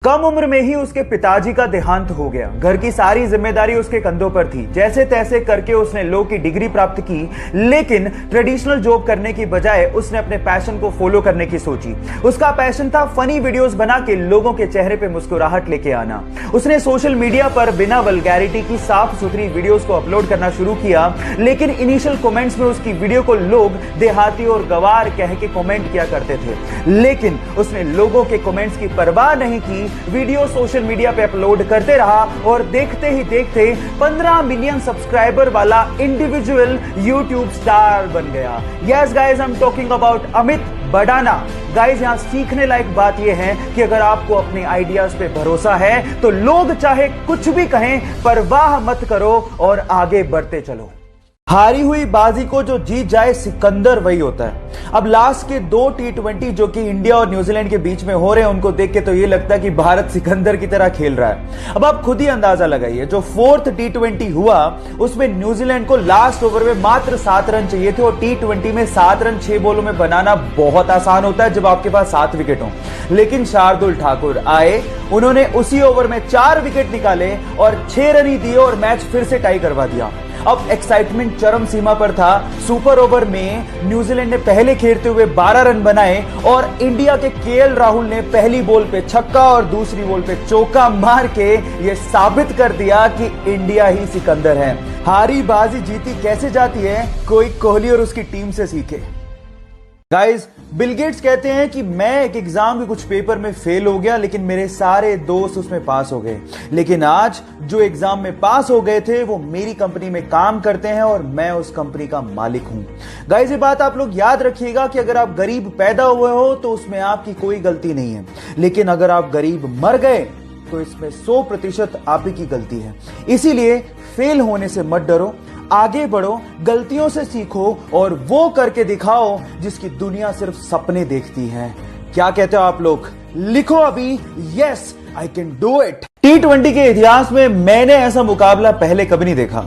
कम उम्र में ही उसके पिताजी का देहांत हो गया। घर की सारी जिम्मेदारी उसके कंधों पर थी। जैसे तैसे करके उसने लॉ की डिग्री प्राप्त की, लेकिन ट्रेडिशनल जॉब करने की बजाय उसने अपने पैशन को फॉलो करने की सोची। उसका पैशन था फनी वीडियोस बना के लोगों के चेहरे पे मुस्कुराहट लेके आना। उसने सोशल मीडिया पर बिना वल्गैरिटी की साफ सुथरी वीडियोस को अपलोड करना शुरू किया, लेकिन इनिशियल कमेंट्स में उसकी वीडियो को लोग देहाती और गवार कह के कमेंट किया करते थे। लेकिन उसने लोगों के कमेंट्स की परवाह नहीं की, वीडियो सोशल मीडिया पे अपलोड करते रहा और देखते ही देखते 15 मिलियन सब्सक्राइबर वाला इंडिविजुअल यूट्यूब स्टार बन गया। Yes guys, I am talking about Amit Badana. Guys, यहां सीखने लायक बात यह है कि अगर आपको अपने आइडियाज पे भरोसा है तो लोग चाहे कुछ भी कहें, परवाह मत करो और आगे बढ़ते चलो। हारी हुई बाजी को जो जीत जाए सिकंदर वही होता है। अब लास्ट के 2 T20 जो कि इंडिया और न्यूजीलैंड के बीच में हो रहे हैं, उनको देख के तो ये लगता है कि भारत सिकंदर की तरह खेल रहा है। अब आप खुद ही अंदाजा लगाइए, जो 4th T20 हुआ उसमें न्यूजीलैंड को लास्ट ओवर में मात्र 7 रन चाहिए थे, और T20 में 7 रन 6 बॉलों में बनाना बहुत आसान होता है जब आपके पास 7 विकेट हो। लेकिन शार्दुल ठाकुर आए, उन्होंने उसी ओवर में 4 विकेट निकाले और 6 रन ही दिए और मैच फिर से टाई करवा दिया। अब एक्साइटमेंट चरम सीमा पर था। सुपर ओवर में न्यूजीलैंड ने पहले खेलते हुए 12 रन बनाए और इंडिया के केएल राहुल ने पहली बॉल पे छक्का और दूसरी बॉल पे चौका मार के यह साबित कर दिया कि इंडिया ही सिकंदर है। हारी बाजी जीती कैसे जाती है, कोई कोहली और उसकी टीम से सीखे। गाइस, बिल गेट्स कहते हैं कि मैं एक एग्जाम के कुछ पेपर में फेल हो गया, लेकिन मेरे सारे दोस्त उसमें पास हो गए। लेकिन आज जो एग्जाम में पास हो गए थे वो मेरी कंपनी में काम करते हैं और मैं उस कंपनी का मालिक हूं। गाइस, ये बात आप लोग याद रखिएगा कि अगर आप गरीब पैदा हुए हो तो उसमें आपकी कोई गलती नहीं है, लेकिन अगर आप गरीब मर गए तो इसमें 100% आप ही की गलती है। इसीलिए फेल होने से मत डरो, आगे बढ़ो, गलतियों से सीखो और वो करके दिखाओ जिसकी दुनिया सिर्फ सपने देखती है। क्या कहते हो आप लोग? लिखो अभी, yes I can do it. T20 के इतिहास में मैंने ऐसा मुकाबला पहले कभी नहीं देखा।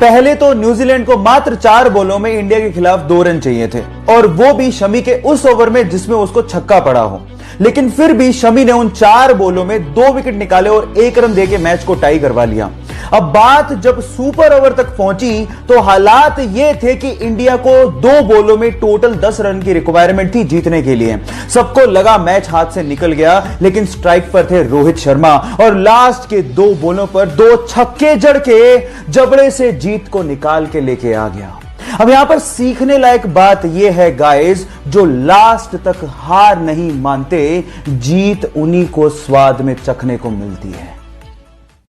पहले तो न्यूजीलैंड को मात्र 4 बॉलों में इंडिया के खिलाफ 2 रन चाहिए थे, और वो भी शमी के उस ओवर में जिसमें उसको छक्का पड़ा हो। लेकिन फिर भी शमी ने उन 4 बॉलों में 2 विकेट निकाले और 1 रन देके मैच को टाई करवा लिया। अब बात जब सुपर ओवर तक पहुंची तो हालात ये थे कि इंडिया को 2 बॉलों में टोटल 10 रन की रिक्वायरमेंट थी जीतने के लिए। सबको लगा मैच हाथ से निकल गया, लेकिन स्ट्राइक पर थे रोहित शर्मा और लास्ट के 2 बॉलों पर 2 छक्के जड़ के जबड़े से जीत को निकाल के लेके आ गया। अब यहां पर सीखने लायक बात यह है गाइस, जो लास्ट तक हार नहीं मानते, जीत उन्हीं को स्वाद में चखने को मिलती है।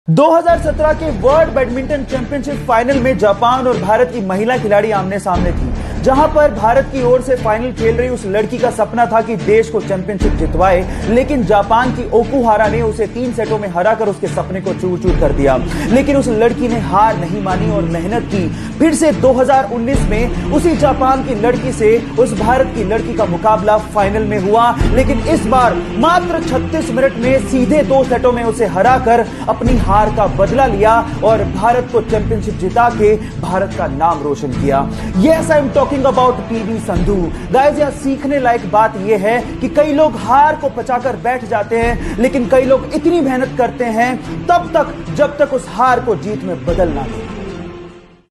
2017 के वर्ल्ड बैडमिंटन चैंपियनशिप फाइनल में जापान और भारत की महिला खिलाड़ी आमने सामने थी, जहां पर भारत की ओर से फाइनल खेल रही उस लड़की का सपना था कि देश को चैंपियनशिप जितवाए, लेकिन जापान की ओकुहारा ने उसे 3 सेटों में हराकर उसके सपने को चूर-चूर कर दिया। लेकिन उस लड़की ने हार नहीं मानी और मेहनत की। फिर से 2019 में उसी जापान की लड़की से उस भारत की लड़की का मुकाबला फाइनल में हुआ, लेकिन इस बार मात्र 36 मिनट में सीधे 2 सेटों में उसे हराकर अपनी हार का बदला लिया और भारत को चैंपियनशिप जिता के भारत का नाम रोशन किया। Yes, I am talking about PV Sandhu. Guys, यहां सीखने लायक बात यह है कि कई लोग हार को पचाकर बैठ जाते हैं, लेकिन कई लोग इतनी मेहनत करते हैं तब तक जब तक उस हार को जीत में बदल ना दे।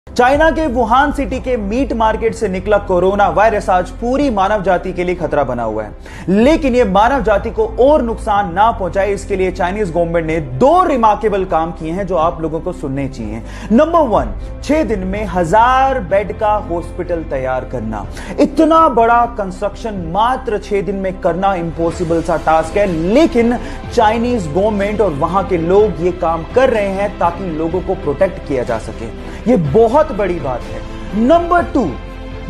चाइना के वुहान सिटी के मीट मार्केट से निकला कोरोना वायरस आज पूरी मानव जाति के लिए खतरा बना हुआ है, लेकिन यह मानव जाति को और नुकसान ना पहुंचाए इसके लिए चाइनीज गवर्नमेंट ने 2 रिमार्केबल काम किए हैं जो आप लोगों को सुनने चाहिए। नंबर 1, 6 दिन में 1000 बेड का हॉस्पिटल तैयार करना। इतना बड़ा कंस्ट्रक्शन मात्र 6 दिन में करना इम्पॉसिबल सा टास्क है, लेकिन चाइनीज गवर्नमेंट और वहां के लोग ये काम कर रहे हैं ताकि लोगों को प्रोटेक्ट किया जा सके। ये बहुत बड़ी बात है। नंबर 2,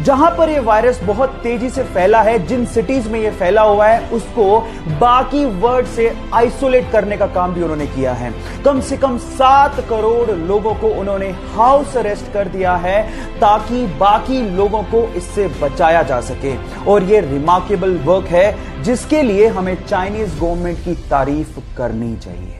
जहां पर यह वायरस बहुत तेजी से फैला है, जिन सिटीज में यह फैला हुआ है उसको बाकी वर्ल्ड से आइसोलेट करने का काम भी उन्होंने किया है। कम से कम 7 करोड़ लोगों को उन्होंने हाउस अरेस्ट कर दिया है ताकि बाकी लोगों को इससे बचाया जा सके। और यह रिमार्केबल वर्क है जिसके लिए हमें चाइनीज गवर्नमेंट की तारीफ करनी चाहिए।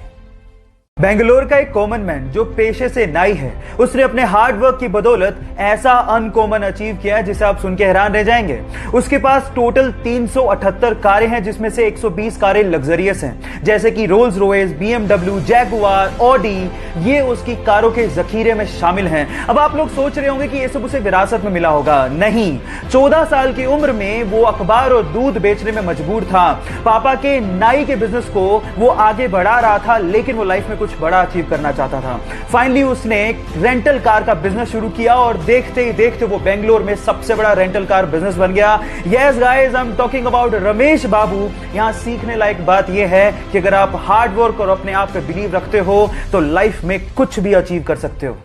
बेंगलोर का एक कॉमन मैन जो पेशे से नाई है, उसने अपने हार्ड वर्क की बदौलत ऐसा अनकॉमन अचीव किया है जिसे आप सुन के हैरान रह जाएंगे। उसके पास टोटल 378 कारें हैं, जिसमें से 120 कारें लग्जरियस हैं, जैसे कि Rolls Royce, BMW, Jaguar, Audi. ये उसकी कारों के जखीरे में शामिल हैं। अब आप लोग सोच रहे होंगे कि ये सब उसे विरासत में मिला होगा। नहीं, 14 साल की उम्र में वो अखबार और दूध बेचने में मजबूर था। पापा के नाई के बिजनेस को वो आगे बढ़ा रहा था, लेकिन वो लाइफ में कुछ बड़ा अचीव करना चाहता था। फाइनली उसने रेंटल कार का बिजनेस शुरू किया और देखते ही देखते वो बेंगलोर में सबसे बड़ा रेंटल कार बिजनेस बन गया। Yes guys, I am talking about Ramesh Babu. यहां सीखने लायक बात यह है कि अगर आप हार्ड वर्क और अपने आप पे बिलीव रखते हो तो लाइफ में कुछ भी अचीव कर सकते हो।